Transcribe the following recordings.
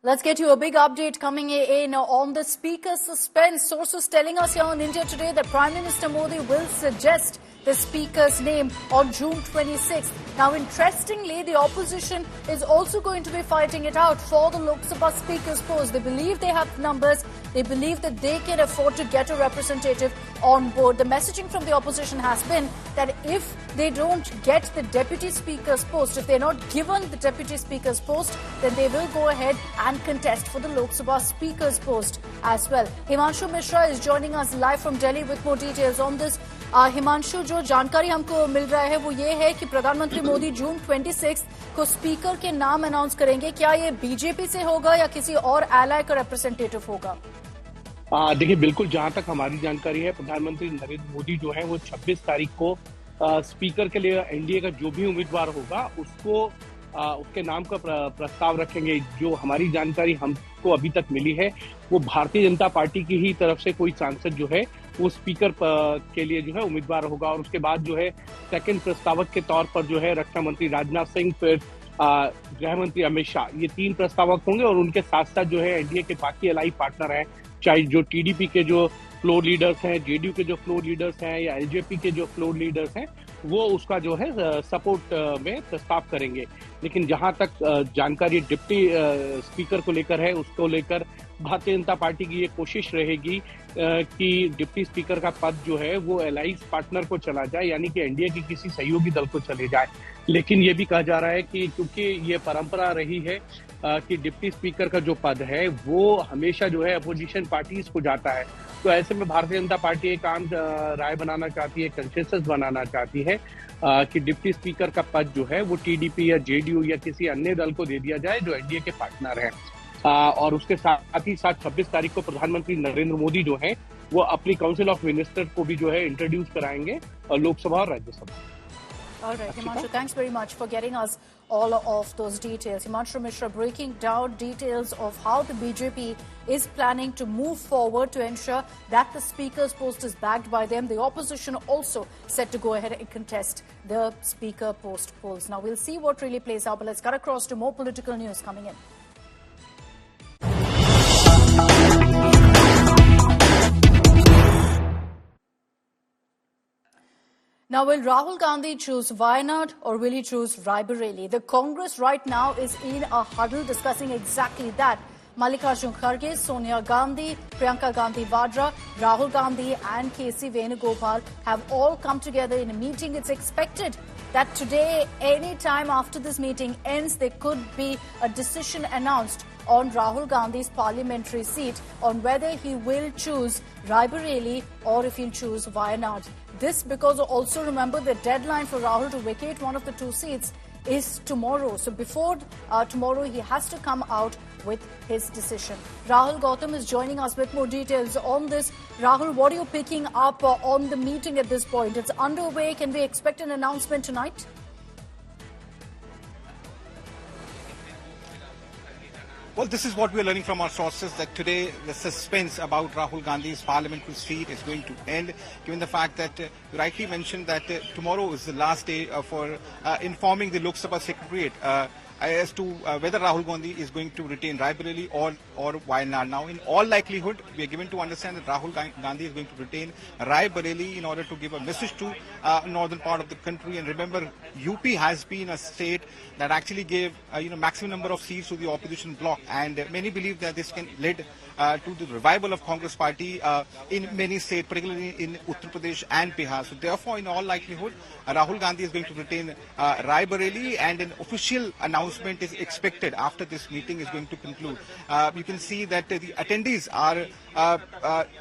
Let's get you a big update coming in on the Speaker's suspense. Sources telling us here on India Today that Prime Minister Modi will suggest the Speaker's name on June 26th. Now, interestingly, the opposition is also going to be fighting it out for the Lok Sabha Speaker's post. They believe they have numbers. They believe that they can afford to get a representative on board. The messaging from the opposition has been that if they don't get the Deputy Speaker's post, if they're not given the Deputy Speaker's post, then they will go ahead and contest for the Lok Sabha Speaker's post as well. Himanshu Mishra is joining us live from Delhi with more details on this. Himanshu, जो जानकारी हमको मिल रहा है वो ये है कि प्रधानमंत्री मोदी जून 26 को स्पीकर के नाम अनाउंस करेंगे. क्या ये बीजेपी से होगा या किसी और एलाय का रिप्रेजेंटेटिव होगा? देखिए, बिल्कुल जहां तक हमारी जानकारी है, प्रधानमंत्री नरेंद्र मोदी जो है वो 26 तारीख को स्पीकर के लिए एनडीए का जो भी उम्मीदवार होगा उसको उसके नाम का प्रस्ताव रखेंगे. जो हमारी जानकारी हमको अभी तक मिली है वो भारतीय जनता पार्टी की ही तरफ से कोई सांसद जो है वो स्पीकर के लिए जो है उम्मीदवार होगा. और उसके बाद जो है सेकंड प्रस्तावक के तौर पर जो है रक्षा मंत्री राजनाथ सिंह, फिर गृह मंत्री अमित शाह, ये 3 प्रस्तावक होंगे. और उनके साथ साथ जो है एनडीए के बाकी एलाई पार्टनर हैं, चाहे जो टीडीपी के जो फ्लोर लीडर्स हैं, जेडीयू के जो फ्लोर लीडर्स हैं या एलजेपी के जो फ्लोर लीडर्स हैं, वो उसका जो है सपोर्ट में प्रस्ताव करेंगे. लेकिन जहां तक जानकारी डिप्टी स्पीकर को लेकर है, उसको लेकर भारतीय जनता पार्टी की ये कोशिश रहेगी कि डिप्टी स्पीकर का पद जो है वो एलाइज पार्टनर को चला जाए, यानी कि एनडीए के किसी सहयोगी दल को चले जाए. लेकिन ये भी कहा जा रहा है कि क्योंकि ये परंपरा रही है कि डिप्टी स्पीकर का जो पद है वो हमेशा जो है अपोजिशन पार्टीज को जाता है, तो ऐसे में भारतीय जनता पार्टी एक आम राय बनाना चाहती है, कंसेंसस बनाना चाहती है कि डिप्टी स्पीकर का पद जो है वो टीडीपी या जेडीयू या किसी अन्य दल को दे दिया जाए जो एनडीए के पार्टनर हैं. और उसके साथ ही साथ 26 तारीख को प्रधानमंत्री नरेंद्र मोदी जो है वो अपनी काउंसिल ऑफ मिनिस्टर को भी जो है इंट्रोड्यूस कराएंगे लोकसभा और Rajya Sabha. All right, Himanshu, thanks very much for getting us all of those details. Himanshu Mishra breaking down details of how the BJP is planning to move forward to ensure that the Speaker's post is backed by them. The opposition also set to go ahead and contest the Speaker post polls. Now, we'll see what really plays out, but let's cut across to more political news coming in. Now, will Rahul Gandhi choose Wayanad or will he choose Raebareli? The Congress right now is in a huddle discussing exactly that. Mallikarjun Kharge, Sonia Gandhi, Priyanka Gandhi Vadra, Rahul Gandhi and KC Venugopal have all come together in a meeting. It's expected that today, any time after this meeting ends, there could be a decision announced on Rahul Gandhi's parliamentary seat on whether he will choose Raebareli or if he'll choose Wayanad. This because also remember the deadline for Rahul to vacate one of the 2 seats is tomorrow. So before tomorrow, he has to come out with his decision. Rahul Gautam is joining us with more details on this. Rahul, what are you picking up on the meeting at this point? It's underway. Can we expect an announcement tonight? Well, this is what we are learning from our sources, that today the suspense about Rahul Gandhi's parliamentary seat is going to end, given the fact that you rightly mentioned that tomorrow is the last day for informing the Lok Sabha Secretariat as to whether Rahul Gandhi is going to retain Raebareli or Wayanad. Now, in all likelihood, we are given to understand that Rahul Gandhi is going to retain Raebareli in order to give a message to northern part of the country. And remember, UP has been a state that actually gave maximum number of seats to the opposition bloc, and many believe that this can lead to the revival of Congress party in many states, particularly in Uttar Pradesh and Bihar. So therefore, in all likelihood, Rahul Gandhi is going to retain Raebareli, and an official announcement is expected after this meeting is going to conclude. You can see that the attendees are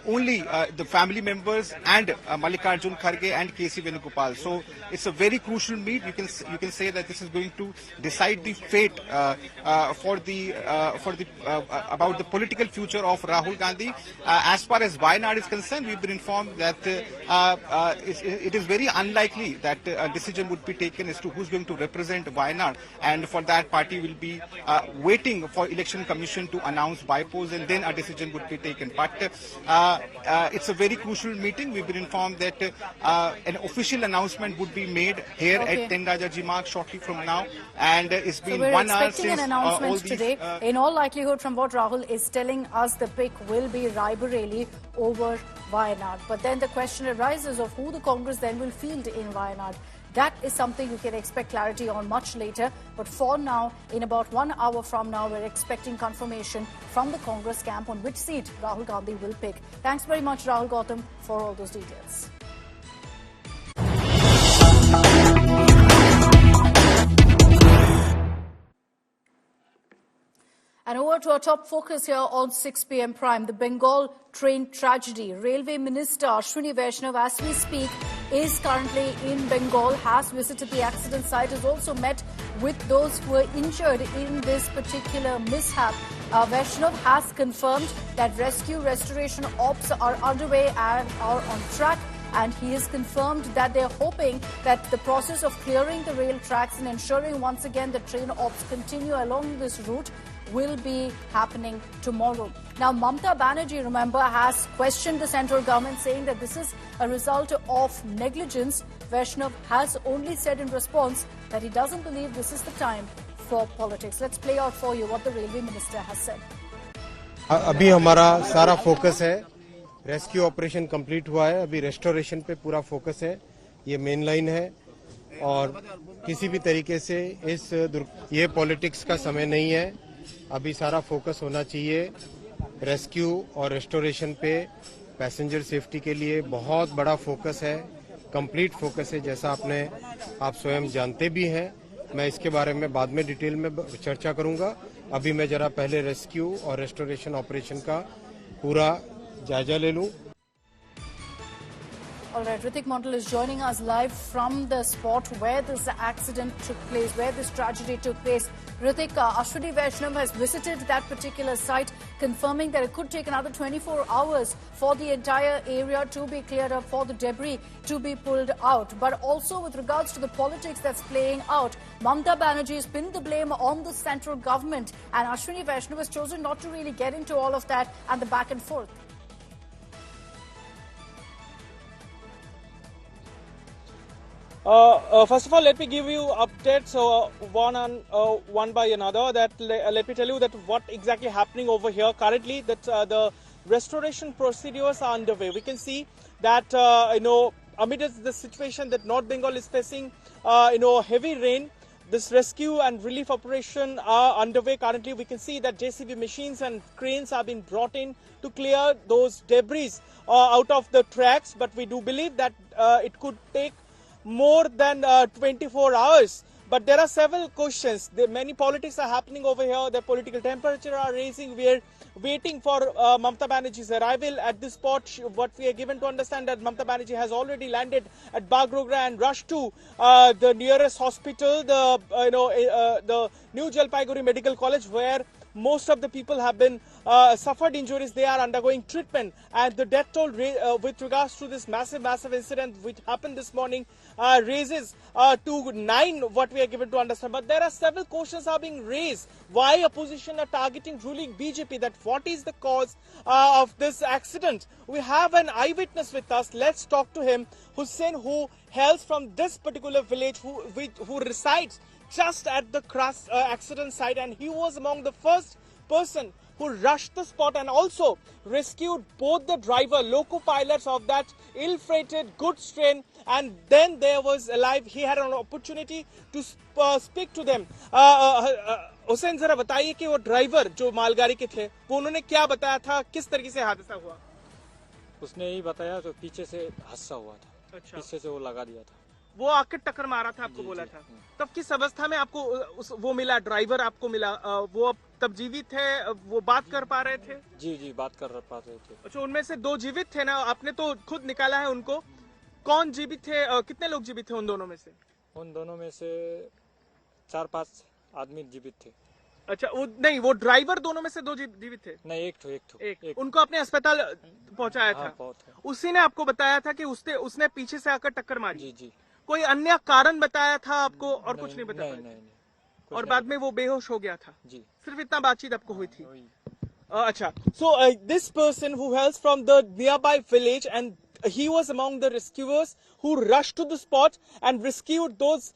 only the family members and Mallikarjun Kharge and KC Venugopal. So it's a very crucial meet. You can say that this is going to decide the fate about the political future of Rahul Gandhi. As far as Wayanad is concerned, we've been informed that it is very unlikely that a decision would be taken as to who's going to represent Wayanad, and for that that party will be waiting for Election Commission to announce by-polls, and then a decision would be taken. But it's a very crucial meeting. We've been informed that an official announcement would be made here at 10 Rajaji Marg shortly from now, and it's been 1 hour since an announcement all these, today. In all likelihood, from what Rahul is telling us, the pick will be Raebareli over Wayanad. But then the question arises of who the Congress then will field in Wayanad. That is something you can expect clarity on much later. But for now, in about 1 hour from now, we're expecting confirmation from the Congress camp on which seat Rahul Gandhi will pick. Thanks very much, Rahul Gautam, for all those details. And over to our top focus here on 6 p.m. Prime, the Bengal train tragedy. Railway Minister Ashwini Vaishnav, as we speak, is currently in Bengal, has visited the accident site, has also met with those who were injured in this particular mishap. Vaishnav has confirmed that rescue restoration ops are underway and are on track. And he has confirmed that they're hoping that the process of clearing the rail tracks and ensuring once again the train ops continue along this route will be happening tomorrow. Now, Mamata Banerjee, remember, has questioned the central government, saying that this is a result of negligence. Vaishnav has only said in response that he doesn't believe this is the time for politics. Let's play out for you what the railway minister has said. अभी हमारा सारा focus है, rescue operation complete हुआ है, अभी restoration पे पूरा focus है, ये मेन लाइन है और किसी भी तरीके से ये पॉलिटिक्स का समय नहीं है, अभी सारा फोकस होना चाहिए रेस्क्यू और रेस्टोरेशन पे। पैसेंजर सेफ्टी के लिए बहुत बड़ा फोकस है, कंप्लीट फोकस है, जैसा आप स्वयं जानते भी हैं। मैं इसके बारे में बाद में डिटेल में चर्चा करूंगा। अभी मैं जरा पहले रेस्क्यू और रेस्टोरेशन ऑपरेशन का पूरा जायजा ले लूं। All right, Ritik Montal is joining us live from the spot where this accident took place, where this tragedy took place. Ritik, Ashwini Vaishnav has visited that particular site, confirming that it could take another 24 hours for the entire area to be cleared up, for the debris to be pulled out. But also with regards to the politics that's playing out, Mamata Banerjee has pinned the blame on the central government, and Ashwini Vaishnav has chosen not to really get into all of that and the back and forth. First of all, let me give you updates one by another. Let me tell you that what exactly happening over here currently. That the restoration procedures are underway. We can see that amidst the situation that North Bengal is facing, heavy rain. This rescue and relief operation are underway currently. We can see that JCB machines and cranes have been brought in to clear those debris out of the tracks. But we do believe that it could take more than 24 hours. But there are several questions. Many politics are happening over here. The political temperature are raising. We are waiting for Mamata Banerjee's arrival at this spot. What we are given to understand that Mamata Banerjee has already landed at Bagrogra and rushed to the nearest hospital, the New Jalpaiguri Medical College, where most of the people have been suffered injuries. They are undergoing treatment, and the death toll with regards to this massive incident which happened this morning raises to 9, what we are given to understand. But there are several questions are being raised. Why opposition are targeting ruling BJP? That what is the cause of this accident? We have an eyewitness with us. Let's talk to him. Hussein, who hails from this particular village, who resides just at the crash accident site, and he was among the first person who rushed the spot and also rescued both the driver, loco pilots of that ill-fated goods train, and then there was alive. He had an opportunity to speak to them. Hussain, जरा बताइए कि वो driver जो मालगाड़ी के थे, वो उन्होंने क्या बताया था, किस तरीके से हादसा हुआ? उसने यही बताया, तो पीछे से हादसा हुआ था। अच्छा। पीछे से वो लगा दिया था। वो आकर टक्कर मारा था, आपको बोला था। तब किस अवस्था में आपको वो मिला, ड्राइवर आपको मिला? वो तब जीवित है, वो बात कर पा रहे थे? जी, बात कर पा रहे थे। अच्छा, उनमें से 2 जीवित थे ना? आपने तो खुद निकाला है उनको। कौन जीवित थे? कितने लोग जीवित थे उन दोनों में से? उन दोनों में से 4-5 आदमी जीवित थे। अच्छा, वो ड्राइवर दोनों में से 2 जीवित थे? नहीं, एक। उनको अपने अस्पताल पहुंचाया था? उसी ने आपको बताया था कि उसने पीछे से आकर टक्कर मारी? जी। कोई अन्य कारण बताया था आपको और कुछ नहीं बताया? नहीं। और बाद में वो बेहोश हो गया था। जी। सिर्फ इतना बातचीत आपको हुई थी? अच्छा, so this person who hails from the nearby village and he was among the rescuers who rushed to the spot and rescued those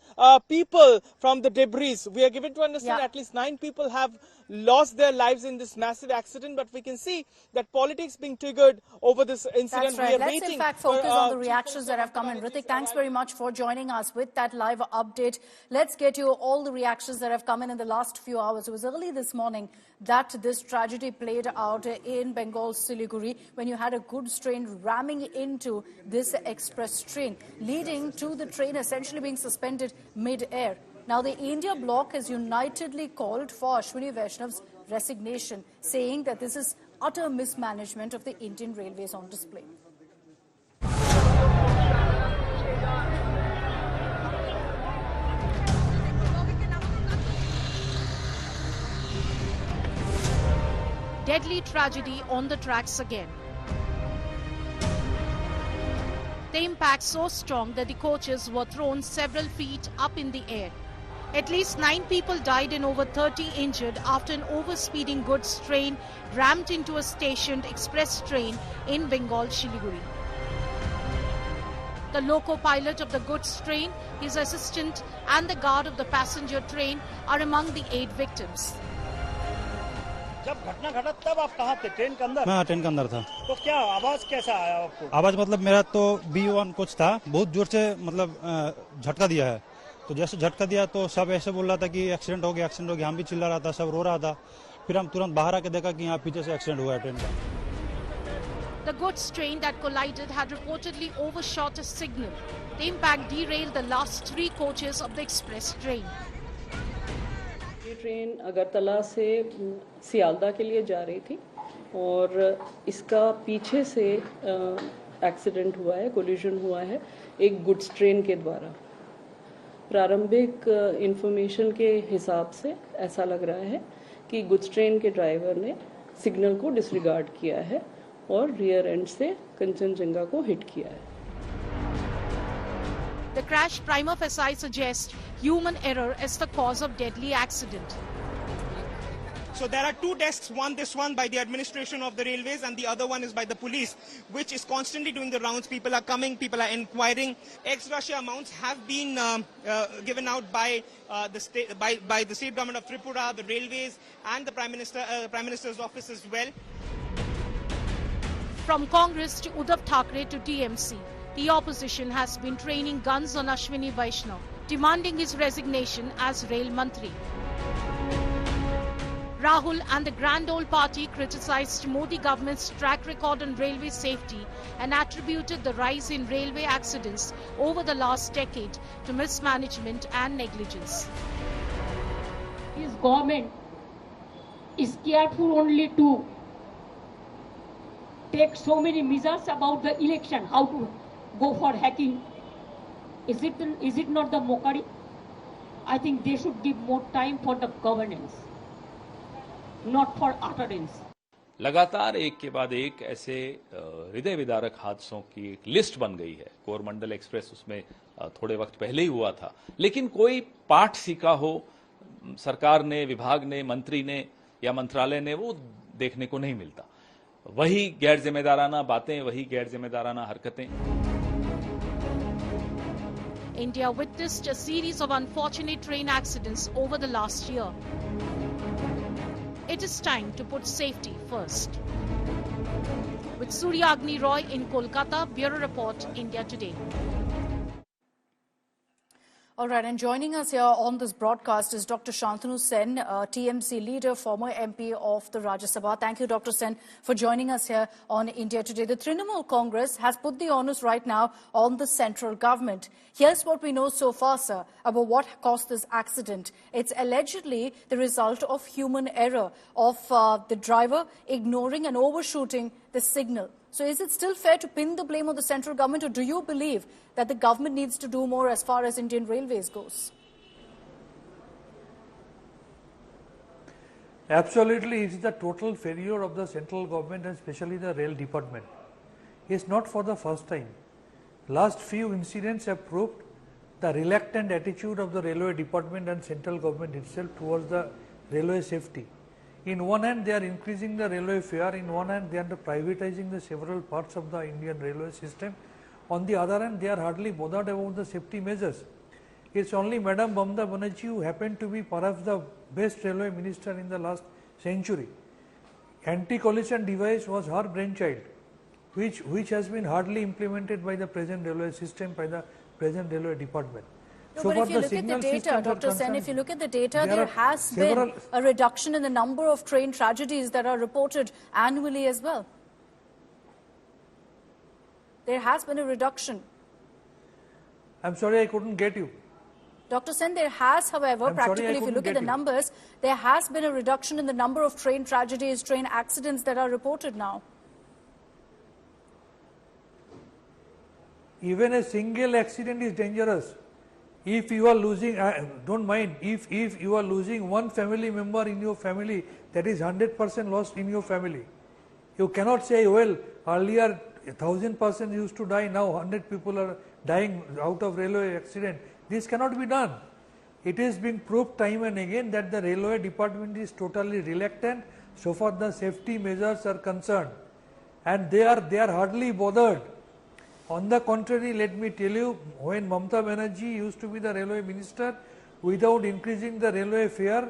people from the debris. We are given to understand at least 9 people have lost their lives in this massive accident, but we can see that politics being triggered over this incident. That's right. We are Let's waiting in fact focus for, on the reactions that have come in. Ritik, thanks very much for joining us with that live update. Let's get you all the reactions that have come in the last few hours. It was early this morning that this tragedy played out in Bengal, Siliguri, when you had a goods train ramming into this express train, leading to the train essentially being suspended mid-air. Now, the India bloc has unitedly called for Ashwini Vaishnav's resignation, saying that this is utter mismanagement of the Indian Railways on display. Deadly tragedy on the tracks again. The impact so strong that the coaches were thrown several feet up in the air. At least 9 people died and over 30 injured after an overspeeding goods train rammed into a stationed express train in Bengal, Siliguri. The loco pilot of the goods train, his assistant and the guard of the passenger train are among the 8 victims. जब घटना घटा तब आप कहाँ थे? Train के अंदर? मैं ट्रेन के अंदर था। तो क्या आवाज कैसा आया आपको? आवाज मतलब मेरा तो B1 कोच था, बहुत जोर से मतलब झटका दिया है। तो जैसे झटका दिया तो सब ऐसे बोल रहा था कि एक्सीडेंट हो गया, हम भी चिल्ला रहा था, सब रो रहा था। फिर हम तुरंत बाहर आके देखा कि यहाँ पीछे से एक्सीडेंट हुआ है ट्रेन का। The goods train that collided had reportedly overshot a signal. The impact derailed the last 3 coaches of the express train. ये ट्रेन अगरतला से सियालदा के लिए जा रही थी और इसका पीछे से एक्सीडेंट हुआ है, कोलिजन हुआ है एक गुड्स ट्रेन के द्वारा। प्रारंभिक इंफॉर्मेशन के हिसाब से ऐसा लग रहा है कि गुड्स ट्रेन के ड्राइवर ने सिग्नल को डिसरिगार्ड किया है और रियर एंड से कंचनजंगा को हिट किया है। The crash prima facie suggests human error as the cause of deadly accident. So there are 2 desks, this one by the administration of the railways and the other one is by the police, which is constantly doing the rounds. People are coming, people are inquiring. Ex-Russia amounts have been given out by the state government of Tripura, the railways and the Prime Minister's office as well. From Congress to Uddhav Thackeray to TMC, the opposition has been training guns on Ashwini Vaishnav, demanding his resignation as Rail Mantri. Rahul and the Grand Old Party criticized Modi government's track record on railway safety and attributed the rise in railway accidents over the last decade to mismanagement and negligence. His government is careful only to take so many measures about the election, how to go for hacking. Is it not the mockery? I think they should give more time for the governance, not for utterance. लगातार एक के बाद एक ऐसे हृदय विदारक हादसों की एक लिस्ट बन गई है। कोरमंडल एक्सप्रेस उसमें थोड़े वक्त पहले ही हुआ था, लेकिन कोई पाठ सीखा हो सरकार ने, विभाग ने, मंत्री ने या मंत्रालय ने, वो देखने को नहीं मिलता। वही गैर जिम्मेदाराना बातें, वही गैर जिम्मेदाराना हरकतें। India witnessed a series of unfortunate train accidents over the last year. It is time to put safety first. With Surya Agni Roy in Kolkata, Bureau Report, India Today. All right, and joining us here on this broadcast is Dr. Shantanu Sen, TMC leader, former MP of the Rajya Sabha. Thank you, Dr. Sen, for joining us here on India Today. The Trinamool Congress has put the onus right now on the central government. Here's what we know so far, sir, about what caused this accident. It's allegedly the result of human error of the driver ignoring and overshooting the signal. So is it still fair to pin the blame on the central government, or do you believe that the government needs to do more as far as Indian Railways goes? Absolutely, it is the total failure of the central government and especially the rail department. It's not for the first time. Last few incidents have proved the reluctant attitude of the railway department and central government itself towards the railway safety. In one hand, they are increasing the railway fare. In one hand, they are privatizing the several parts of the Indian railway system. On the other hand, they are hardly bothered about the safety measures. It's only Madam Mamata Banerjee who happened to be perhaps the best railway minister in the last century. Anti-collision device was her brainchild, which has been hardly implemented by the present railway system, by the present railway department. No, but if you look at the data, Dr. Sen, if you look at the data, there has been a reduction in the number of train tragedies that are reported annually as well. There has been a reduction. I'm sorry, I couldn't get you. Dr. Sen, there has, however, practically, if you look at the numbers, there has been a reduction in the number of train tragedies, train accidents that are reported now. Even a single accident is dangerous. If you are losing, don't mind, if you are losing one family member in your family, that is 100% lost in your family. You cannot say, well, earlier 1,000 persons used to die, now 100 people are dying out of railway accident. This cannot be done. It is being proved time and again that the railway department is totally reluctant so far the safety measures are concerned, and they are hardly bothered. On the contrary, let me tell you, when Mamata Banerjee used to be the railway minister, without increasing the railway fare,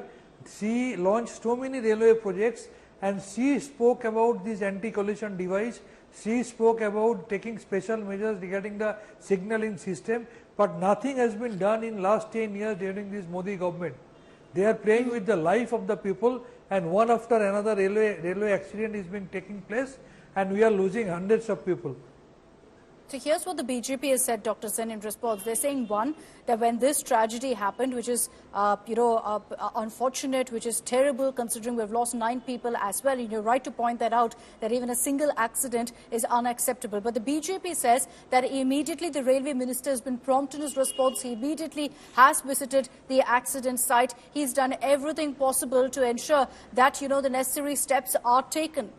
she launched so many railway projects, and she spoke about this anti-collision device. She spoke about taking special measures regarding the signalling system, but nothing has been done in last 10 years during this Modi government. They are playing with the life of the people, and one after another railway accident is being taking place, and we are losing hundreds of people. So here's what the BJP has said, Dr. Sen, in response. They're saying, one, that when this tragedy happened, which is, unfortunate, which is terrible, considering we've lost 9 people as well, and you're right to point that out, that even a single accident is unacceptable. But the BJP says that immediately the railway minister has been prompt in his response. He immediately has visited the accident site. He's done everything possible to ensure that, the necessary steps are taken.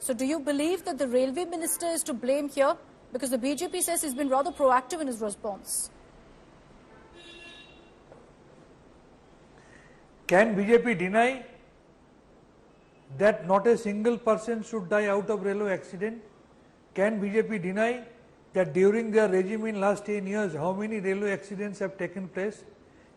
So do you believe that the railway minister is to blame here? Because the BJP says he's been rather proactive in his response. Can BJP deny that not a single person should die out of railway accident? Can BJP deny that during their regime in last 10 years, how many railway accidents have taken place?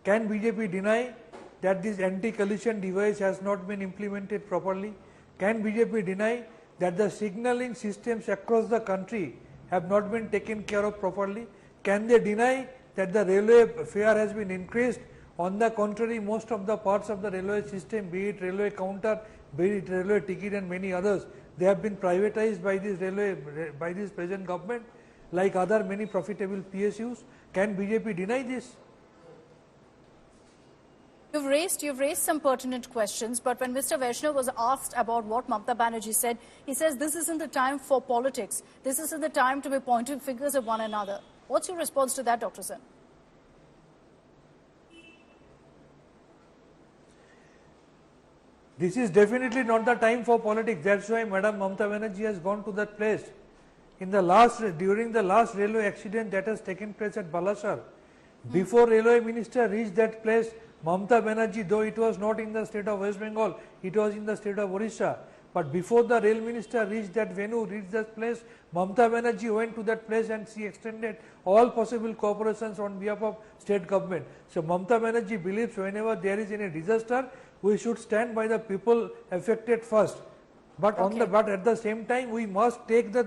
Can BJP deny that this anti-collision device has not been implemented properly? Can BJP deny that the signalling systems across the country have not been taken care of properly? Can they deny that the railway fare has been increased? On the contrary, most of the parts of the railway system, be it railway counter, be it railway ticket and many others, they have been privatized by this present government, like other many profitable PSUs. Can BJP deny this? You've raised some pertinent questions, but when Mr. Vaishnav was asked about what Mamata Banerjee said, he says this isn't the time for politics. This isn't the time to be pointing fingers at one another. What's your response to that, Dr. Sen? This is definitely not the time for politics. That's why Madam Mamata Banerjee has gone to that place. During the last railway accident that has taken place at Balasar, before railway minister reached that place, Mamata Banerjee, though it was not in the state of West Bengal, it was in the state of Orissa. But before the rail minister reached that venue, reached that place, Mamata Banerjee went to that place and she extended all possible cooperations on behalf of state government. So Mamata Banerjee believes whenever there is any disaster, we should stand by the people affected first. But but at the same time, we must take the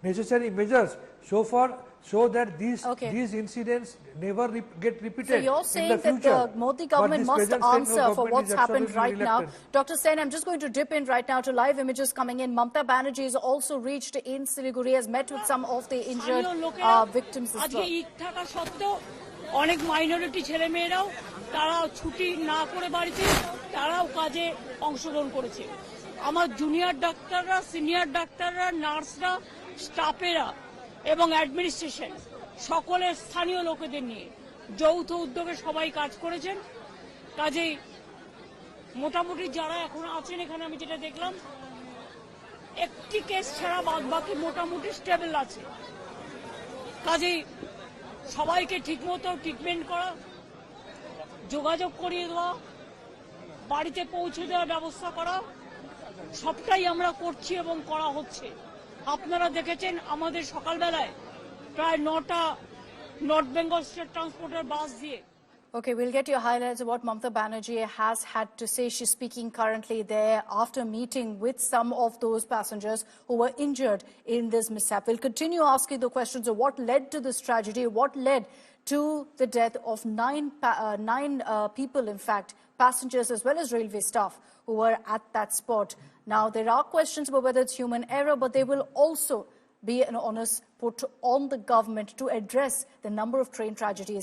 necessary measures so that these incidents never get repeated. So you're saying that the Modi government must answer for what's happened right now. Dr. Sen, I'm just going to dip in right now to live images coming in. Mamata Banerjee has also reached in Siliguri, has met with some of the injured victims as well. অনেক minority ছেলে মেয়েরাও তারা ছুটি না করে বাড়িতে তারাও কাজে অংশগ্রহণ করেছে। আমার জুনিয়র ডাক্তাররা, সিনিয়র ডাক্তাররা, নার্সরা, স্টাফেরা এবং অ্যাডমিনিস্ট্রেশন সকলের স্থানীয় লোকেদের নিয়ে যৌথ উদ্যোগে সবাই কাজ করেছেন। কাজেই মোটামুটি যারা এখন আছেন এখানে আমি যেটা দেখলাম একটি কেস ছাড়া বাদবাকি মোটামুটি স্টেবল আছে। কাজেই সবাইকে ঠিকমতো ট্রিটমেন্ট করা, যোগাযোগ করিয়ে দেওয়া, বাড়িতে পৌঁছে দেওয়ার ব্যবস্থা করা, সবটাই আমরা করছি এবং করা হচ্ছে। আপনারা দেখেছেন আমাদের সকালবেলায় প্রায় 9টা নর্থ বেঙ্গল স্টেট ট্রান্সপোর্টের বাস দিয়ে। Okay, we'll get your highlights of what Mamata Banerjee has had to say. She's speaking currently there after meeting with some of those passengers who were injured in this mishap. We'll continue asking the questions of what led to this tragedy, what led to the death of nine people, in fact, passengers as well as railway staff who were at that spot. Now, there are questions about whether it's human error, but there will also be an onus put on the government to address the number of train tragedies